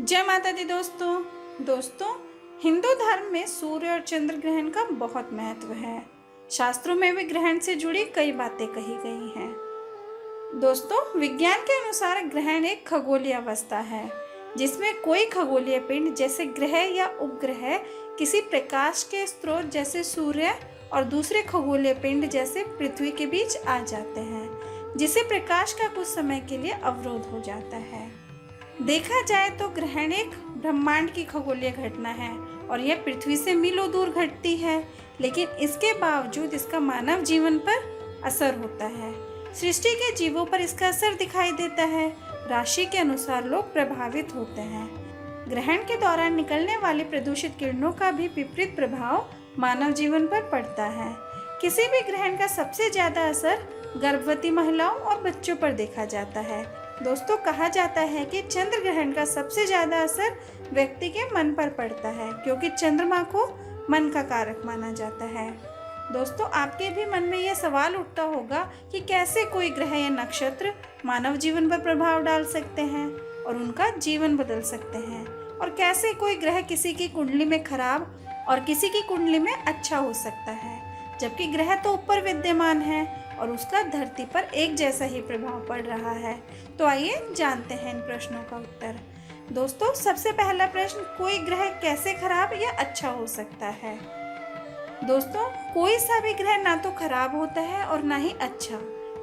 जय माता दी दोस्तों हिंदू धर्म में सूर्य और चंद्र ग्रहण का बहुत महत्व है। शास्त्रों में भी ग्रहण से जुड़ी कई बातें कही गई हैं। दोस्तों, विज्ञान के अनुसार ग्रहण एक खगोलीय अवस्था है जिसमें कोई खगोलीय पिंड जैसे ग्रह या उपग्रह किसी प्रकाश के स्रोत जैसे सूर्य और दूसरे खगोलीय पिंड जैसे पृथ्वी के बीच आ जाते हैं, जिससे प्रकाश का कुछ समय के लिए अवरोध हो जाता है। देखा जाए तो ग्रहण एक ब्रह्मांड की खगोलीय घटना है और यह पृथ्वी से मीलों दूर घटती है, लेकिन इसके बावजूद इसका मानव जीवन पर असर होता है। सृष्टि के जीवों पर इसका असर दिखाई देता है। राशि के अनुसार लोग प्रभावित होते हैं। ग्रहण के दौरान निकलने वाली प्रदूषित किरणों का भी विपरीत प्रभाव मानव जीवन पर पड़ता है। किसी भी ग्रहण का सबसे ज्यादा असर गर्भवती महिलाओं और बच्चों पर देखा जाता है। दोस्तों, कहा जाता है कि चंद्र ग्रहण का सबसे ज्यादा असर व्यक्ति के मन पर पड़ता है, क्योंकि चंद्रमा को मन का कारक माना जाता है। दोस्तों, आपके भी मन में यह सवाल उठता होगा कि कैसे कोई ग्रह या नक्षत्र मानव जीवन पर प्रभाव डाल सकते हैं और उनका जीवन बदल सकते हैं, और कैसे कोई ग्रह किसी की कुंडली में खराब और किसी की कुंडली में अच्छा हो सकता है, जबकि ग्रह तो ऊपर विद्यमान है और उसका धरती पर एक जैसा ही प्रभाव पड़ रहा है। तो आइए जानते हैं इन प्रश्नों का उत्तर। दोस्तों, सबसे पहला प्रश्न, कोई ग्रह कैसे खराब या अच्छा हो सकता है? दोस्तों, कोई सा भी ग्रह ना तो खराब होता है और ना ही अच्छा।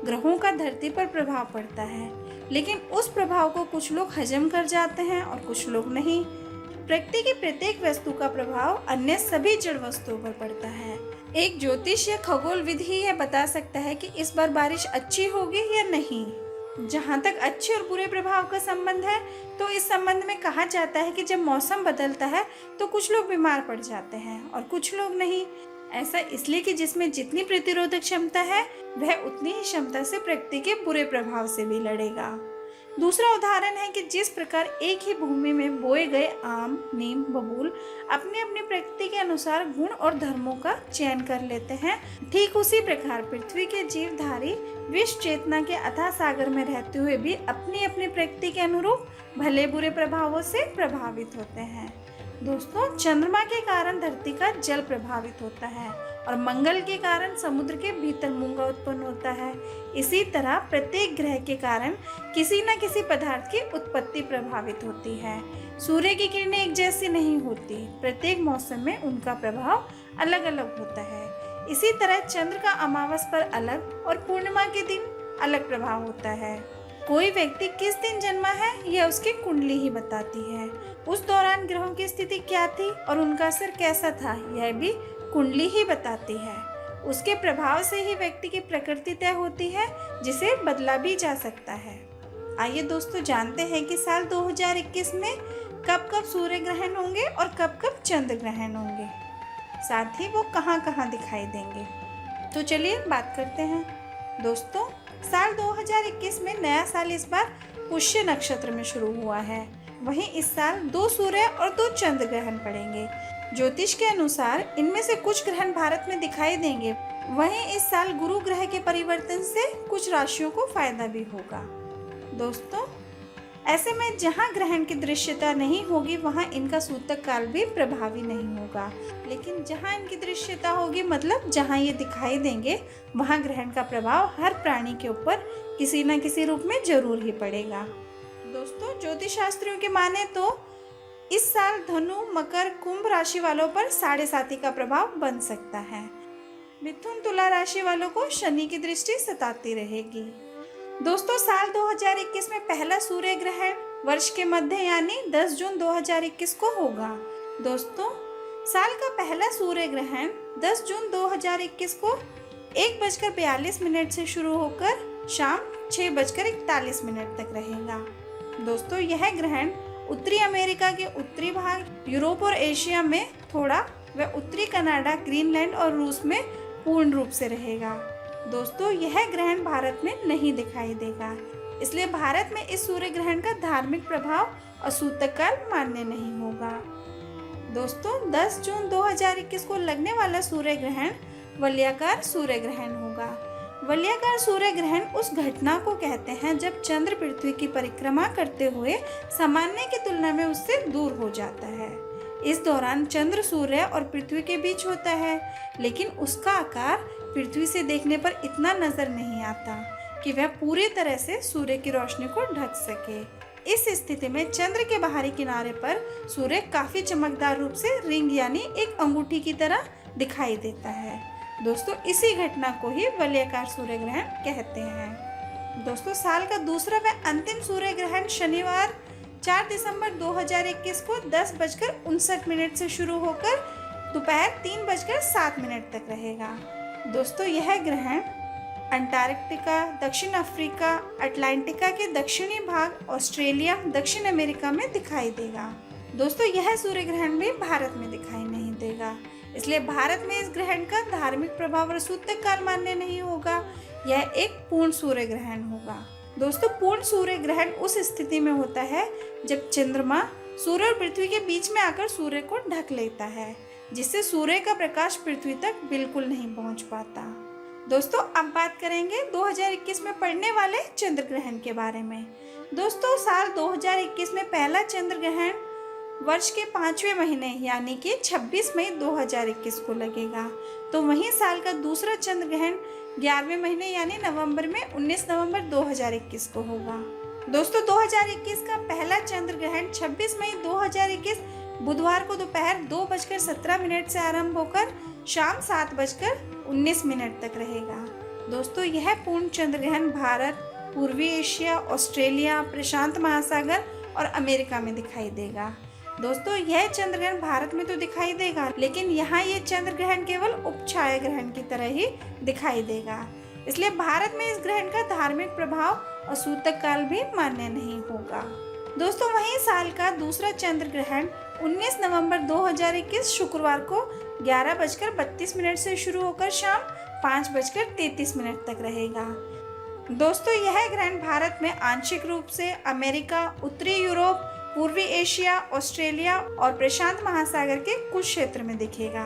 ग्रहों का धरती पर प्रभाव पड़ता है, लेकिन उस प्रभाव को कुछ लोग हजम कर जाते हैं और कुछ लोग नहीं। प्रकृति की प्रत्येक वस्तु का प्रभाव अन्य सभी जड़ वस्तुओं पर पड़ता है। एक ज्योतिष या खगोल विधि यह बता सकता है कि इस बार बारिश अच्छी होगी या नहीं। जहाँ तक अच्छे और बुरे प्रभाव का संबंध है, तो इस संबंध में कहा जाता है कि जब मौसम बदलता है तो कुछ लोग बीमार पड़ जाते हैं और कुछ लोग नहीं। ऐसा इसलिए कि जिसमें जितनी प्रतिरोधक क्षमता है, वह उतनी ही क्षमता से प्रकृति के बुरे प्रभाव से भी लड़ेगा। दूसरा उदाहरण है कि जिस प्रकार एक ही भूमि में बोए गए आम, नीम, बबूल अपने अपनी प्रकृति के अनुसार गुण और धर्मों का चयन कर लेते हैं, ठीक उसी प्रकार पृथ्वी के जीवधारी विश्व चेतना के अथाह सागर में रहते हुए भी अपनी अपनी प्रकृति के अनुरूप भले बुरे प्रभावों से प्रभावित होते हैं। दोस्तों, चंद्रमा के कारण धरती का जल प्रभावित होता है और मंगल के कारण समुद्र के भीतर मूंगा उत्पन्न होता है। इसी तरह प्रत्येक ग्रह के कारण किसी न किसी पदार्थ की उत्पत्ति प्रभावित होती है। सूर्य की किरणें एक जैसी नहीं होती, प्रत्येक मौसम में उनका प्रभाव अलग अलग होता है। इसी तरह चंद्र का अमावस पर अलग और पूर्णिमा के दिन अलग प्रभाव होता है। कोई व्यक्ति किस दिन जन्मा है, यह उसकी कुंडली ही बताती है। उस दौरान ग्रहों की स्थिति क्या थी और उनका असर कैसा था, यह भी कुंडली ही बताती है। उसके प्रभाव से ही व्यक्ति की प्रकृति तय होती है, जिसे बदला भी जा सकता है। आइए दोस्तों, जानते हैं कि साल 2021 में कब कब सूर्य ग्रहण होंगे और कब कब चंद्र ग्रहण होंगे, साथ ही वो कहाँ कहाँ दिखाई देंगे। तो चलिए बात करते हैं। दोस्तों, साल 2021 में नया साल इस बार पुष्य नक्षत्र में शुरू हुआ है। वहीं इस साल 2 सूर्य और 2 चंद्र ग्रहण पड़ेंगे। ज्योतिष के अनुसार इनमें से कुछ ग्रहण भारत में दिखाई देंगे। वहीं इस साल गुरु ग्रह के परिवर्तन से कुछ राशियों को फायदा भी होगा। दोस्तों, ऐसे में जहां ग्रहण की दृश्यता नहीं होगी, वहां इनका सूतक काल भी प्रभावी नहीं होगा, लेकिन जहां इनकी दृश्यता होगी, मतलब जहां ये दिखाई देंगे, वहां ग्रहण का प्रभाव हर प्राणी के ऊपर किसी न किसी रूप में जरूर ही पड़ेगा। दोस्तों, ज्योतिष शास्त्रियों के माने तो इस साल धनु, मकर, कुंभ राशि वालों पर 7.5 का प्रभाव बन सकता है। मिथुन, तुला राशि वालों को शनि की दृष्टि सताती रहेगी। दोस्तों, साल 2021 में पहला सूर्य ग्रहण वर्ष के मध्य यानी 10 जून 2021 को होगा। दोस्तों, साल का पहला सूर्य ग्रहण 10 जून 2021 को 1:42 से शुरू होकर शाम 6:41 तक रहेगा। दोस्तों, यह ग्रहण उत्तरी अमेरिका के उत्तरी भाग, यूरोप और एशिया में थोड़ा व उत्तरी कनाडा, ग्रीनलैंड और रूस में पूर्ण रूप से रहेगा। दोस्तों, यह ग्रहण भारत में नहीं दिखाई देगा, इसलिए भारत में इस सूर्य ग्रहण का धार्मिक प्रभाव और सूतक काल मान्य नहीं होगा। दोस्तों, 10 जून 2021 को लगने वाला सूर्य ग्रहण वलयाकार सूर्य ग्रहण होगा। वलयाकार सूर्य ग्रहण उस घटना को कहते हैं जब चंद्र पृथ्वी की परिक्रमा करते हुए सामान्य की तुलना में उससे दूर हो जाता है। इस दौरान चंद्र सूर्य और पृथ्वी के बीच होता है, लेकिन उसका आकार पृथ्वी से देखने पर इतना नजर नहीं आता कि वह पूरी तरह से सूर्य की रोशनी को ढक सके। इस स्थिति में चंद्र के बाहरी किनारे पर सूर्य काफी चमकदार रूप से रिंग यानी एक अंगूठी की तरह दिखाई देता है। दोस्तों, इसी घटना को ही वलयाकार सूर्य ग्रहण कहते हैं। दोस्तों, साल का दूसरा व अंतिम सूर्य ग्रहण शनिवार 4 दिसंबर 2021 को 10:59 से शुरू होकर दोपहर 3:07 तक रहेगा। दोस्तों, यह ग्रहण अंटार्कटिका, दक्षिण अफ्रीका, अटलांटिका के दक्षिणी भाग, ऑस्ट्रेलिया, दक्षिण अमेरिका में दिखाई देगा। दोस्तों, यह सूर्य ग्रहण भी भारत में दिखाई नहीं देगा, इसलिए भारत में इस ग्रहण का धार्मिक प्रभाव और सूतक काल मान्य नहीं होगा। यह एक पूर्ण सूर्य ग्रहण होगा। दोस्तों, पूर्ण सूर्य ग्रहण उस स्थिति में होता है जब चंद्रमा सूर्य और पृथ्वी के बीच में आकर सूर्य को ढक लेता है, जिससे सूर्य का प्रकाश पृथ्वी तक बिल्कुल नहीं पहुंच पाता। दोस्तों, अब बात करेंगे 2021 में पड़ने वाले चंद्र ग्रहण के बारे में। दोस्तों, साल 2021 में पहला चंद्र ग्रहण वर्ष के 5वें महीने यानी कि 26 मई 2021 को लगेगा, तो वहीं साल का दूसरा चंद्र ग्रहण 11वें महीने यानी नवंबर में 19 नवंबर 2021 को होगा। दोस्तों, 2021 का पहला चंद्र ग्रहण 26 मई 2021 बुधवार को दोपहर 2:17 से आरंभ होकर शाम 7:19 तक रहेगा। दोस्तों, यह पूर्ण चंद्र ग्रहण भारत, पूर्वी एशिया, ऑस्ट्रेलिया, प्रशांत महासागर और अमेरिका में दिखाई देगा। दोस्तों, यह चंद्र ग्रहण भारत में तो दिखाई देगा, लेकिन यहाँ ये चंद्र ग्रहण केवल उपछाया ग्रहण की तरह ही दिखाई देगा, इसलिए भारत में इस ग्रहण का धार्मिक प्रभाव और सूतक काल भी मान्य नहीं होगा। दोस्तों, वहीं साल का दूसरा चंद्र ग्रहण 19 नवंबर 2021 शुक्रवार को 11:32 से शुरू होकर शाम 5:33 तक रहेगा। दोस्तों, यह ग्रहण भारत में आंशिक रूप से अमेरिका, उत्तरी यूरोप, पूर्वी एशिया, ऑस्ट्रेलिया और प्रशांत महासागर के कुछ क्षेत्र में दिखेगा।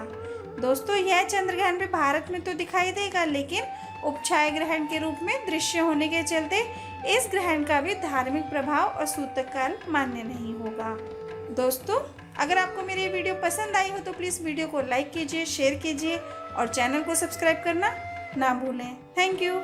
दोस्तों, यह चंद्र ग्रहण भी भारत में तो दिखाई देगा, लेकिन उपछाया ग्रहण के रूप में दृश्य होने के चलते इस ग्रहण का भी धार्मिक प्रभाव और सूतक काल मान्य नहीं होगा। दोस्तों, अगर आपको मेरी वीडियो पसंद आई हो तो प्लीज़ वीडियो को लाइक कीजिए, शेयर कीजिए और चैनल को सब्सक्राइब करना ना भूलें। Thank you.